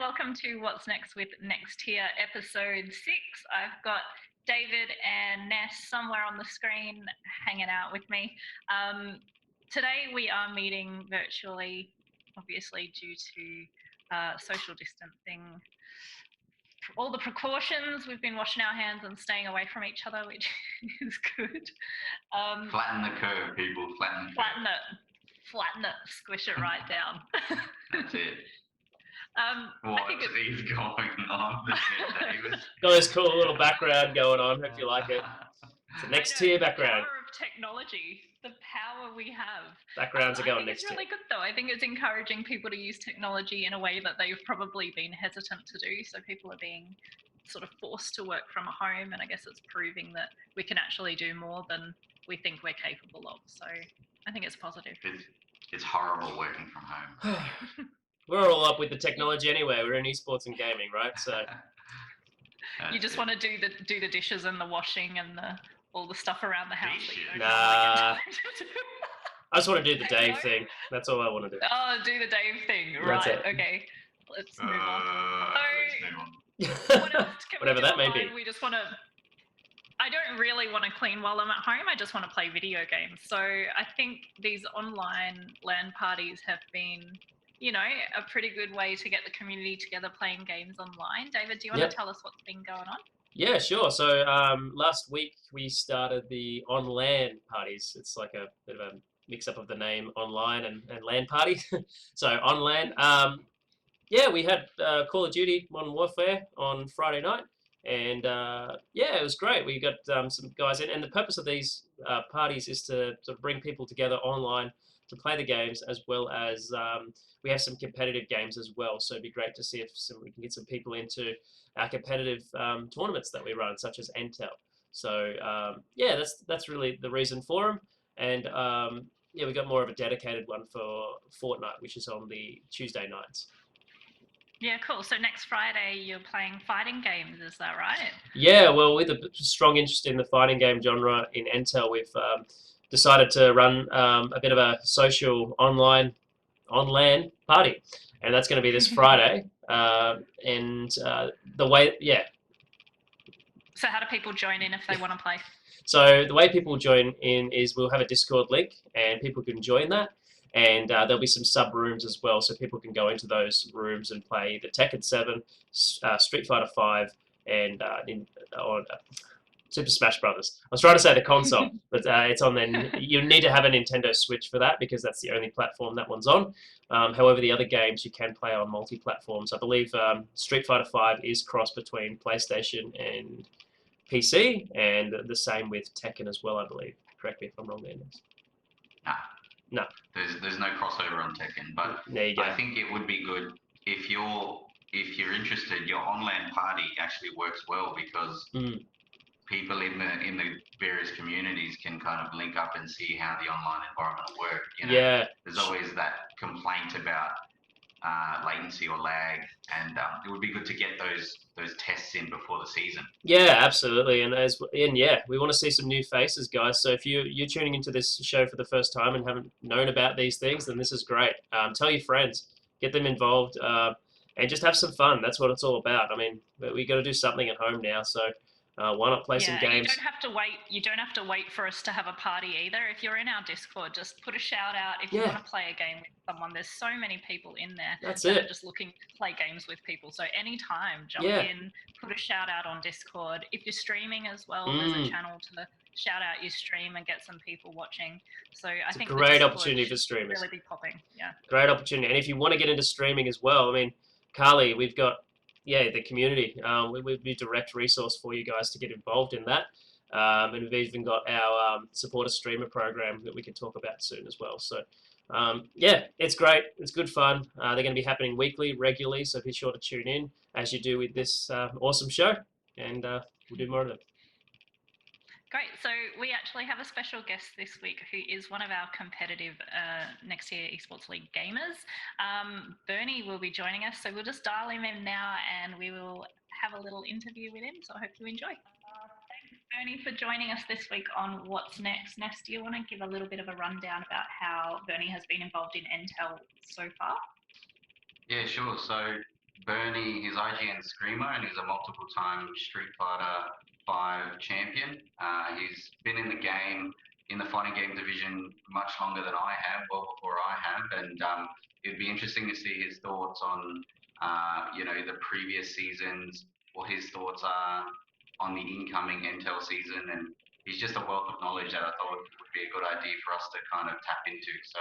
Welcome to What's Next with Next Tier, Episode 6. I've got David and Ness somewhere on the screen hanging out with me. Today we are meeting virtually, obviously due to social distancing. All the precautions, we've been washing our hands and staying away from each other, which is good. Flatten the curve, people. Flatten it, squish it right down. That's it. What is going on there, David? Got this cool little background going on. Hope you like it. It's a next tier background. The power of technology, the power we have. Backgrounds are going next tier. It's really tier. good though. I think it's encouraging people to use technology in a way that they've probably been hesitant to do. So people are being sort of forced to work from home, and I guess it's proving that we can actually do more than we think we're capable of. So I think it's positive. It's horrible working from home. We're all up with the technology anyway. We're in esports and gaming, right? So you just want to do the dishes and the washing and all the stuff around the house. Nah. I just want to do the Dave thing. That's all I want to do. Oh, do the Dave thing. Right. Okay. Let's move on. Whatever that may be. We just want to. I don't really want to clean while I'm at home. I just want to play video games. So I think these online LAN parties have been, a pretty good way to get the community together playing games online. David, do you want to tell us what's been going on? Yeah, sure. So last week we started the on-LAN parties. It's like a bit of a mix-up of the name online and LAN party. So on-LAN. We had Call of Duty Modern Warfare on Friday night. And it was great. We got some guys in. And the purpose of these parties is to bring people together online to play the games, as well as we have some competitive games as well. So it'd be great to see if we can get some people into our competitive tournaments that we run, such as Intel. So that's really the reason for them. And we got more of a dedicated one for Fortnite, which is on the Tuesday nights. Yeah, cool. So next Friday you're playing fighting games, is that right? Yeah, well, with a strong interest in the fighting game genre in Intel, we've decided to run a bit of a social on-LAN party, and that's going to be this Friday. So how do people join in if they want to play? So the way people join in is we'll have a Discord link, and people can join that. And there'll be some sub rooms as well, so people can go into those rooms and play the Tekken 7, Street Fighter 5, and Super Smash Brothers. I was trying to say the console, but it's on there. You need to have a Nintendo Switch for that because that's the only platform that one's on. However, the other games you can play on multi-platforms. I believe Street Fighter 5 is cross between PlayStation and PC, and the same with Tekken as well, I believe. Correct me if I'm wrong there, Ness. No. There's no crossover on Tekken, but there you go. I think it would be good if you're interested. Your on-LAN party actually works well because people in the various communities can kind of link up and see how the online environment will work. Yeah. There's always that complaint about latency or lag, and it would be good to get those tests in before the season. Yeah, absolutely, and we want to see some new faces, guys. So if you're tuning into this show for the first time and haven't known about these things, then this is great. Tell your friends, get them involved, and just have some fun. That's what it's all about. I mean, we got to do something at home now, so why not play some games? You don't have to wait for us to have a party either. If you're in our Discord, just put a shout out if you want to play a game with someone. There's so many people in there that are just looking to play games with people. So anytime, jump in, put a shout out on Discord. If you're streaming as well, there's a channel to shout out your stream and get some people watching. So I think it's a great opportunity for streamers. Really be popping. Yeah. Great opportunity, and if you want to get into streaming as well, I mean, Carly, we've got. The community. We'd be a direct resource for you guys to get involved in that. And we've even got our supporter streamer program that we can talk about soon as well. So, it's great. It's good fun. They're going to be happening weekly, regularly, so be sure to tune in as you do with this awesome show, and we'll do more of them. Great. So we actually have a special guest this week who is one of our competitive next year Esports League gamers. Bernie will be joining us. So we'll just dial him in now and we will have a little interview with him. So I hope you enjoy. Thanks, Bernie, for joining us this week on What's Next. Ness, do you want to give a little bit of a rundown about how Bernie has been involved in Intel so far? Yeah, sure. So Bernie, he's IGN Screamer, and he's a multiple-time Street Fighter 5 champion. He's been in the game, in the fighting game division, much longer than I have, well before I have, and it'd be interesting to see his thoughts on, the previous seasons, what his thoughts are on the incoming Intel season, and he's just a wealth of knowledge that I thought would be a good idea for us to kind of tap into. So,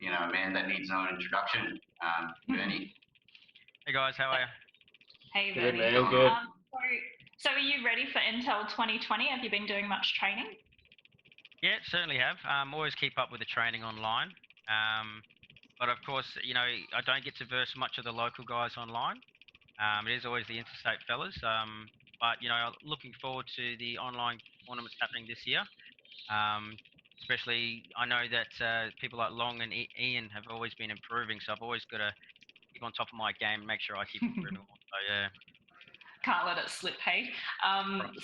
a man that needs no introduction, Bernie. Hey guys, how are you? Hey, Good, Bernie. man, good. So are you ready for Intel 2020? Have you been doing much training? Yeah, certainly have. Always keep up with the training online. But of course, I don't get to verse much of the local guys online. It is always the interstate fellas. But looking forward to the online tournaments happening this year. Especially, I know that people like Long and Ian have always been improving, so I've always got to keep on top of my game and make sure I keep improving. So yeah. Can't let it slip, hey?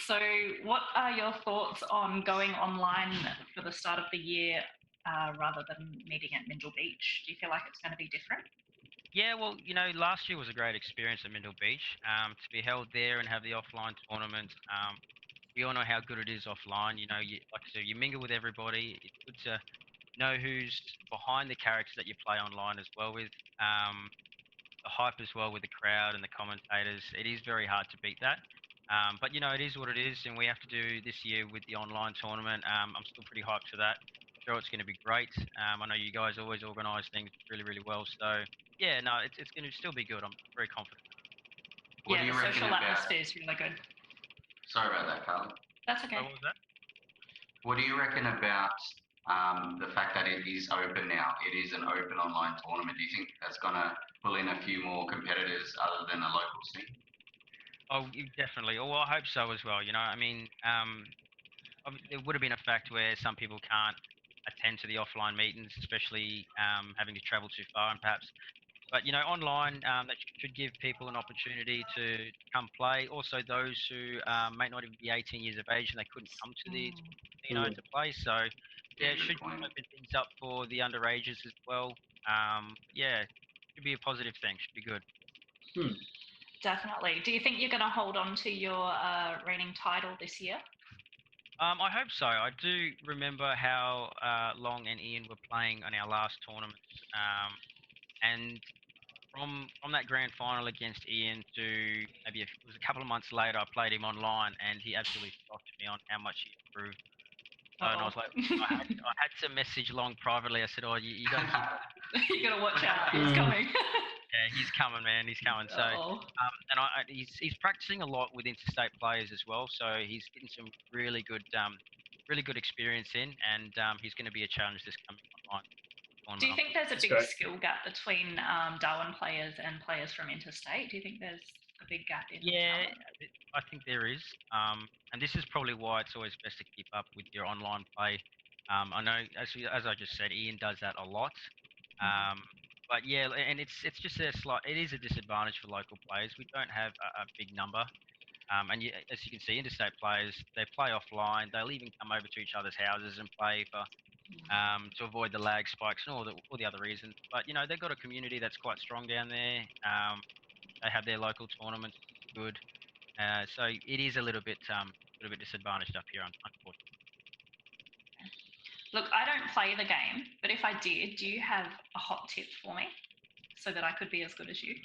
So what are your thoughts on going online for the start of the year rather than meeting at Mindle Beach? Do you feel like it's going to be different? Yeah, well, last year was a great experience at Mindle Beach. To be held there and have the offline tournament. We all know how good it is offline. Like I said, you mingle with everybody. It's good to know who's behind the characters that you play online as well with. The hype as well with the crowd and the commentators. It is very hard to beat that. But it is what it is, and we have to do this year with the online tournament. I'm still pretty hyped for that. I'm sure it's going to be great. I know you guys always organise things really, really well. So yeah, no, it's going to still be good. I'm very confident. What do you the reckon social about? atmosphere is really good. Sorry about that, Carly. That's okay. What was that? What do you reckon about the fact that it is open now? It is an open online tournament. Do you think that's going to pull in a few more competitors other than the local scene? Oh, definitely. Oh, I hope so as well. There would have been a fact where some people can't attend to the offline meetings, especially having to travel too far and perhaps. But online, that should give people an opportunity to come play. Also, those who may not even be 18 years of age and they couldn't come to the to play. So yeah, it should open things up for the underages as well. Yeah, should be a positive thing. Should be good. Definitely. Do you think you're going to hold on to your reigning title this year? I hope so. I do remember how Long and Ian were playing on our last tournament, and from that grand final against Ian to maybe it was a couple of months later, I played him online, and he absolutely shocked me on how much he improved. And I was like, I had to message Long privately. I said, "Oh, you got to keep." You got to watch out. He's coming. Yeah, he's coming, man. He's coming. So, and he's practicing a lot with interstate players as well. So he's getting some really good experience in, and he's going to be a challenge this coming online. Do you think there's a big skill gap between Darwin players and players from interstate? Do you think there's a big gap in talent? I think there is. And this is probably why it's always best to keep up with your online play. I know, as I just said, Ian does that a lot. But yeah, and it's just it is a disadvantage for local players. We don't have a big number. And as you can see, interstate players, they play offline. They'll even come over to each other's houses and play to avoid the lag spikes and all the other reasons. But they've got a community that's quite strong down there. They have their local tournaments, good. So it is a little bit disadvantaged up here, unfortunately. Look, I don't play the game, but if I did, do you have a hot tip for me so that I could be as good as you?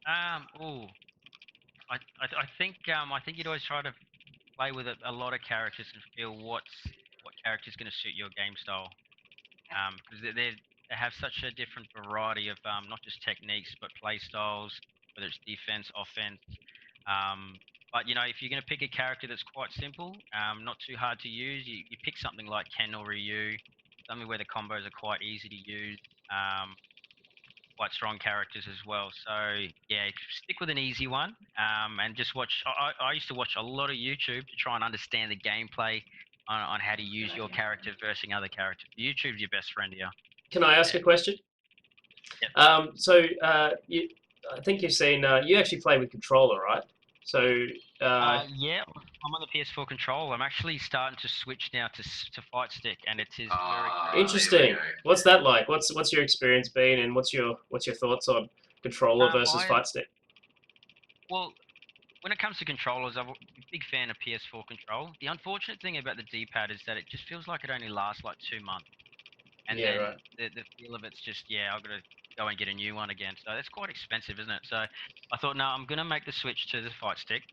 I think you'd always try to play with a lot of characters and feel what character is going to suit your game style. Because they have such a different variety of not just techniques but play styles, whether it's defense, offense. But if you're going to pick a character that's quite simple, not too hard to use, you pick something like Ken or Ryu, something where the combos are quite easy to use, quite strong characters as well. So yeah, stick with an easy one, and just watch. I used to watch a lot of YouTube to try and understand the gameplay on how to use your character versus other characters. YouTube's your best friend here. Can I ask a question? Yep. I think you've seen. You actually play with controller, right? So yeah, I'm on the PS4 controller. I'm actually starting to switch now to fight stick, and it is very interesting. What's that like? What's your experience been, and what's your thoughts on controller versus fight stick? Well, when it comes to controllers, I'm a big fan of PS4 control. The unfortunate thing about the D-pad is that it just feels like it only lasts like 2 months, and Yeah, then right. the feel of it's just I've got to go and get a new one again. So that's quite expensive, isn't it? So I thought, no, I'm gonna make the switch to the Fight Stick.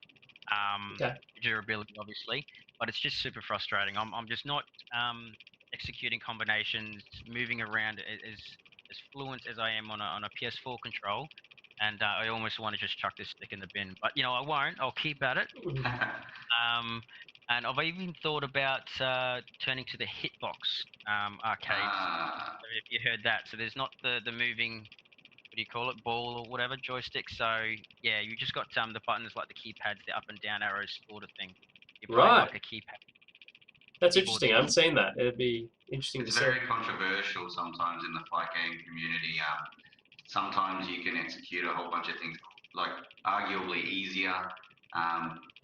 Okay. Durability, obviously, but it's just super frustrating. I'm just not executing combinations, moving around as fluent as I am on a PS4 control, and I almost want to just chuck this stick in the bin. But I won't. I'll keep at it. Um, and I've even thought about turning to the Hitbox arcades. Ah, If you heard that, so there's not the moving, what do you call it, ball or whatever, joystick. So yeah, you just got the buttons like the keypads, the up and down arrows sort of thing. You're playing Right. like a That's keyboard interesting. I haven't system. seen that. It'd be interesting it's to see. very controversial sometimes in the fight game community. Sometimes you can execute a whole bunch of things like arguably easier,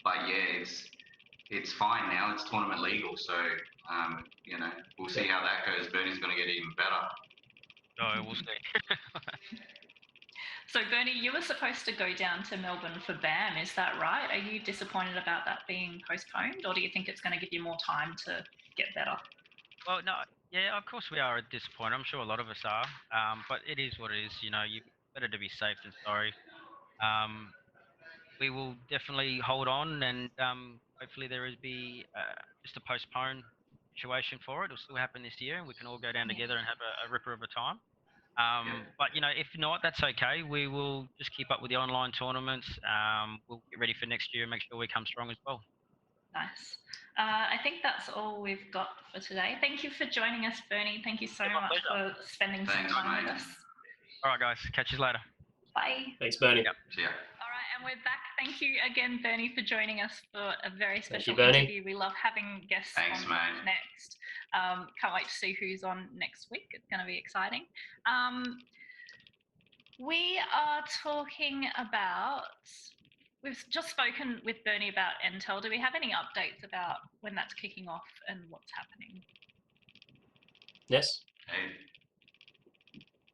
but yeah, it's fine now. It's tournament legal, so we'll see how that goes. Bernie's going to get even better. So we'll see. So, Bernie, you were supposed to go down to Melbourne for BAM, is that right? Are you disappointed about that being postponed, or do you think it's going to give you more time to get better? Well, no, yeah, of course we are disappointed. I'm sure a lot of us are. But it is what it is. You better to be safe than sorry. Um, we will definitely hold on, and hopefully there is be just a postpone situation for it. It'll still happen this year, and we can all go down Yeah. together and have a ripper of a time. Yep. But if not, that's okay. We will just keep up with the online tournaments. We'll get ready for next year and make sure we come strong as well. Nice. I think that's all we've got for today. Thank you for joining us, Bernie. Thank you so Yeah, my much pleasure. for spending Thanks, some time mate. with us. All right, guys. Catch you later. Bye. Thanks, Bernie. Yep. See ya. All right, and we're back. Thank you again, Bernie, for joining us for a very special Bernie. interview. We love having guests Thanks, on mate. next. Can't wait to see who's on next week. It's going to be exciting. We are talking about. We've just spoken with Bernie about Intel. Do we have any updates about when that's kicking off and what's happening? Yes. Okay.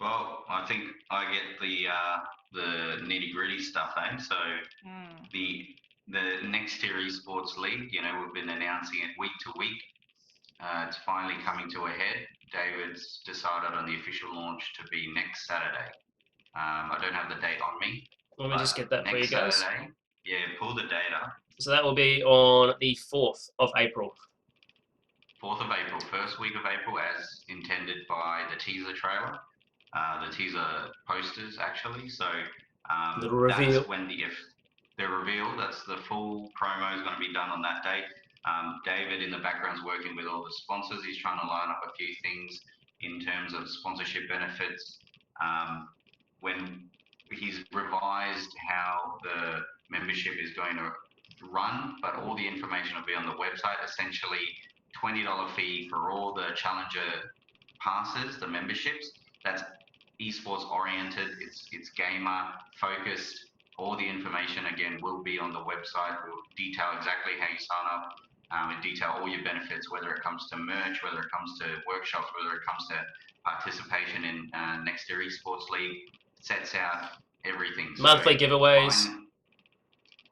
Well, I think I get the nitty gritty stuff, eh? So the next tier esports league, we've been announcing it week to week. It's finally coming to a head. David's decided on the official launch to be next Saturday. I don't have the date on me. Let me just get that for you Next guys. Saturday, pull the data. So that will be on the 4th of April. 4th of April, first week of April, as intended by the teaser trailer, the teaser posters, actually. So The reveal. that's when the reveal, that's the full promo is going to be done on that date. David in the background's working with all the sponsors. He's trying to line up a few things in terms of sponsorship benefits. When he's revised how the membership is going to run, but all the information will be on the website. Essentially, $20 fee for all the challenger passes, the memberships. That's esports oriented. It's gamer focused. All the information again will be on the website. We'll detail exactly how you sign up. And detail all your benefits, whether it comes to merch, whether it comes to workshops, whether it comes to participation in next year esports league. Sets out everything. Monthly giveaways.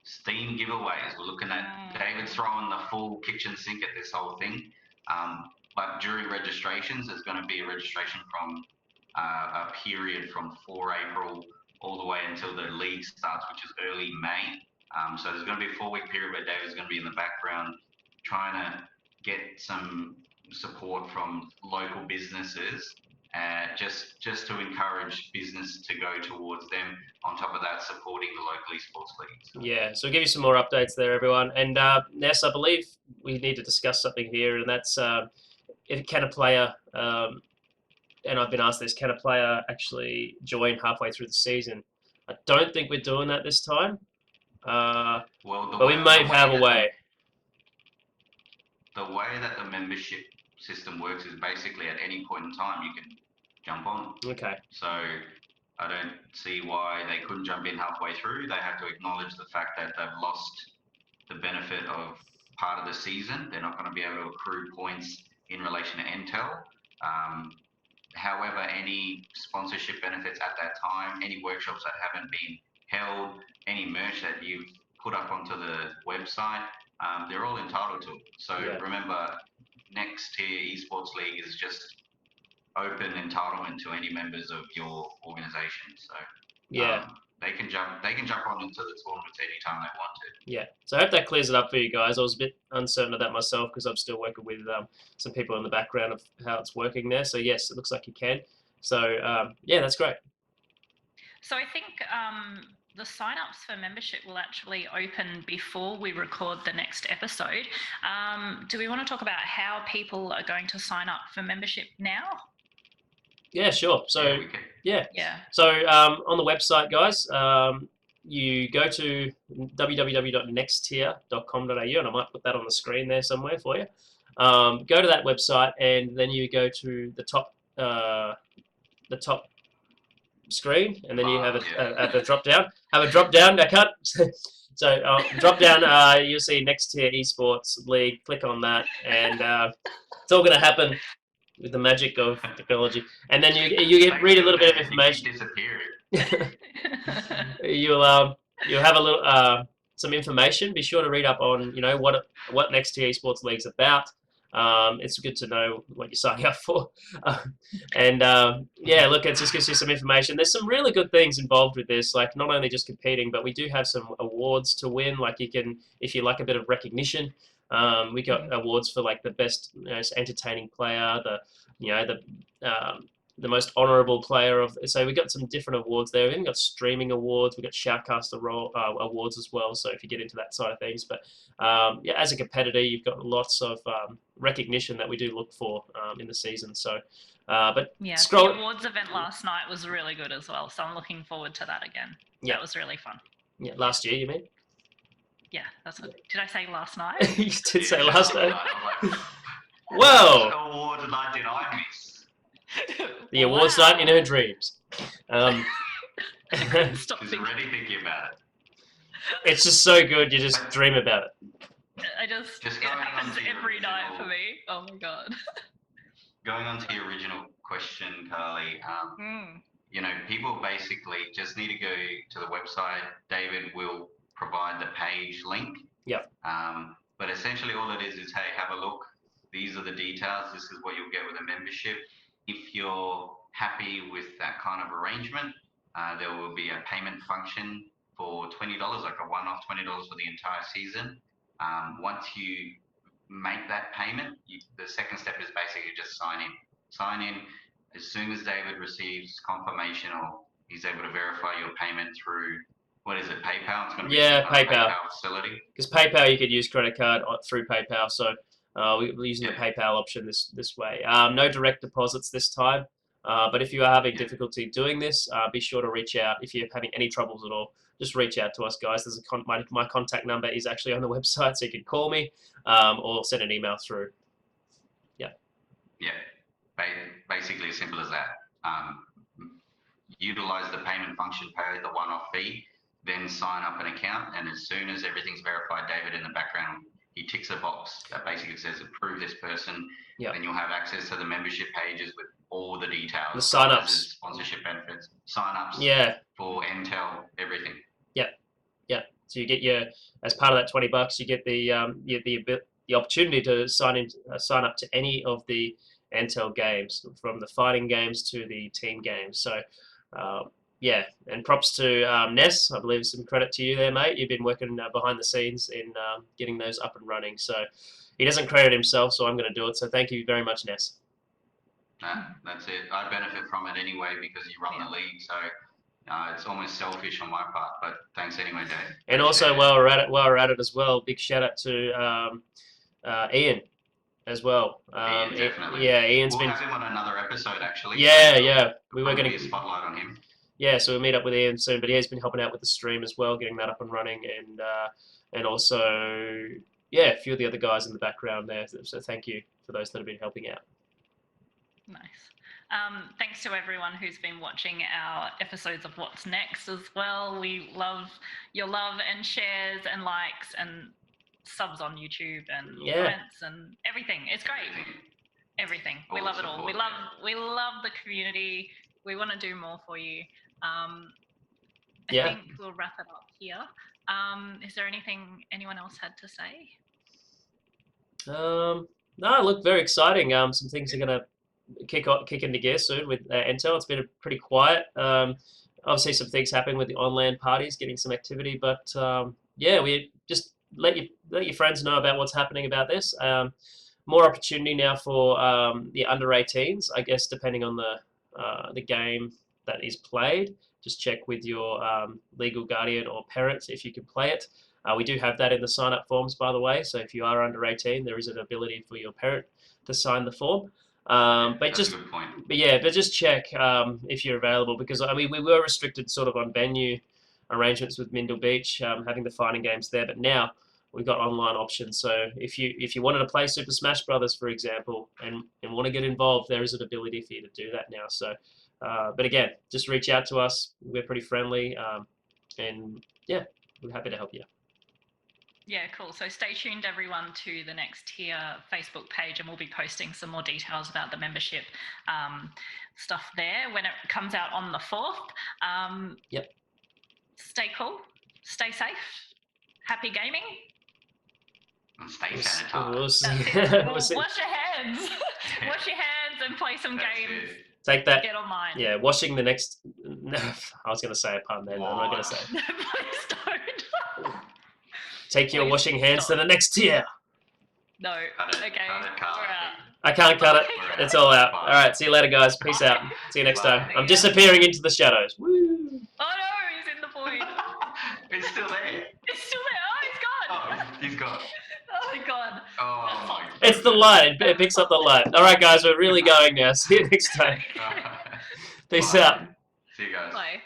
Steam giveaways. We're looking at David's throwing the full kitchen sink at this whole thing. But during registrations, there's going to be a registration from a period from 4 April all the way until the league starts, which is early May. So there's going to be a 4-week period where David's going to be in the background trying to get some support from local businesses, just to encourage business to go towards them. On top of that, supporting the local esports leagues. Yeah, so we'll give you some more updates there, everyone. And Ness, I believe we need to discuss something here, and that's can a player, and I've been asked this, can a player actually join halfway through the season? I don't think we're doing that this time, but we might have a way. The way that the membership system works is basically at any point in time you can jump on. Okay. So I don't see why they couldn't jump in halfway through. They have to acknowledge the fact that they've lost the benefit of part of the season. They're not going to be able to accrue points in relation to Intel. However, any sponsorship benefits at that time, any workshops that haven't been held, any merch that you've put up onto the website, they're all entitled to it. So remember, next tier Esports League is just open entitlement to any members of your organization. So they can jump on into the tournaments anytime they want to. Yeah. So I hope that clears it up for you guys. I was a bit uncertain of that myself because I'm still working with some people in the background of how it's working there. So yes, it looks like you can. So yeah, that's great. So I think the sign-ups for membership will actually open before we record the next episode. Do we want to talk about how people are going to sign up for membership now? Yeah, sure. So So on the website, guys, you go to www.nexttier.com.au, and I might put that on the screen there somewhere for you. Go to that website, and then you go to the top screen, and then you have a drop down. Have a drop down. I can't. So drop down. You'll see Next Tier Esports League. Click on that, and it's all going to happen with the magic of technology. And then you get read a little bit of information. You'll have a little some information. Be sure to read up on what Next Tier Esports League's about. It's good to know what you're signing up for. Yeah, look, it just gives you some information. There's some really good things involved with this, like not only just competing, but we do have some awards to win. Like you can, if you like a bit of recognition, we got awards for like the best entertaining player, the most honourable player of. So we got some different awards there. We even got streaming awards. We got shoutcaster awards as well. So if you get into that side of things, but yeah, as a competitor, you've got lots of recognition that we do look for in the season. So, but the awards event last night was really good as well. So I'm looking forward to that again. Yeah, that was really fun. Yeah, last year you mean? Yeah, that's what. Did I say last night? You did say last night. Whoa! What award night did I miss? The awards night in her dreams. She's already thinking about it. It's just so good, you just dream about it. It happens every night for me. Oh my god. Going on to your original question, Carly, people basically just need to go to the website. David will provide the page link. Yep. But essentially all it is, hey, have a look. These are the details. This is what you'll get with a membership. If you're happy with that kind of arrangement, there will be a payment function for $20, like a one-off $20 for the entire season. Once you make that payment, the second step is basically just sign in. Sign in. As soon as David receives confirmation or he's able to verify your payment through, what is it, PayPal? It's going to be PayPal facility. Because PayPal, you could use credit card through PayPal. So we're using the PayPal option this way. No direct deposits this time. But if you are having difficulty doing this, be sure to reach out. If you're having any troubles at all, just reach out to us, guys. There's my contact number is actually on the website, so you can call me or send an email through. Yeah. Yeah. Basically as simple as that. Utilize the payment function, pay the one-off fee, then sign up an account, and as soon as everything's verified, David in the background, he ticks a box that basically says approve this person. Yep. Then you'll have access to the membership pages with all the details. The sign-ups. Sponsorship benefits, sign-ups. Yeah. For Intel, everything. Yep. Yep. So you get as part of that $20, you get the opportunity to sign up to any of the Intel games, from the fighting games to the team games. So yeah, and props to Ness. I believe some credit to you there, mate. You've been working behind the scenes in getting those up and running. So he doesn't credit himself, so I'm going to do it. So thank you very much, Ness. That's it. I benefit from it anyway because you run the league. So it's almost selfish on my part, but thanks anyway, Dave. And also, while we're at it as well, big shout out to Ian as well. Ian, definitely. Yeah, Ian's we'll have him on another episode actually. Yeah. We were going to be a spotlight on him. Yeah, so we'll meet up with Ian soon, but he has been helping out with the stream as well, getting that up and running, and also a few of the other guys in the background there. So thank you for those that have been helping out. Nice. Thanks to everyone who's been watching our episodes of What's Next as well. We love your love and shares and likes and subs on YouTube and comments and everything. It's great. Everything. We love it all. We love the community. We want to do more for you. I Yeah. think we'll wrap it up here. Is there anything anyone else had to say? No, look, very exciting. Some things are going to kick into gear soon with Intel. It's been pretty quiet. Obviously, some things happening with the on-land parties, getting some activity, but yeah, we just let your friends know about what's happening about this. More opportunity now for the under 18s, I guess, depending on the game that is played. Just check with your legal guardian or parents if you can play it. We do have that in the sign-up forms, by the way. So if you are under 18, there is an ability for your parent to sign the form. But That's just a good point. but just check if you're available, because I mean we were restricted sort of on venue arrangements with Mindle Beach, having the fighting games there, but now we've got online options. So if you wanted to play Super Smash Brothers, for example, and want to get involved, there is an ability for you to do that now. So, but again, just reach out to us. We're pretty friendly, and yeah, we're happy to help you. Yeah, cool. So stay tuned, everyone, to the Next Tier Facebook page, and we'll be posting some more details about the membership stuff there when it comes out on the 4th. Yep. Stay cool. Stay safe. Happy gaming. And stay sanitized. We'll see. Wash your hands. Wash your hands and play some games. It. Take that. Get online. Yeah, washing the next. I was going to say a pun then, but I'm not going to say. No, please don't. Take your washing hands to the next tier. No. Okay. We're out. I can't cut it. It's all out. All right. See you later, guys. Peace out. See you next time. I'm disappearing into the shadows. Woo. Oh no, he's in the void. It's still there. It's still there. Oh, he's gone. Oh, he's gone. Oh my god. Oh my. It's the light. It picks up the light. All right, guys. We're really going now. See you next time. Peace Bye. out. See you guys. Bye.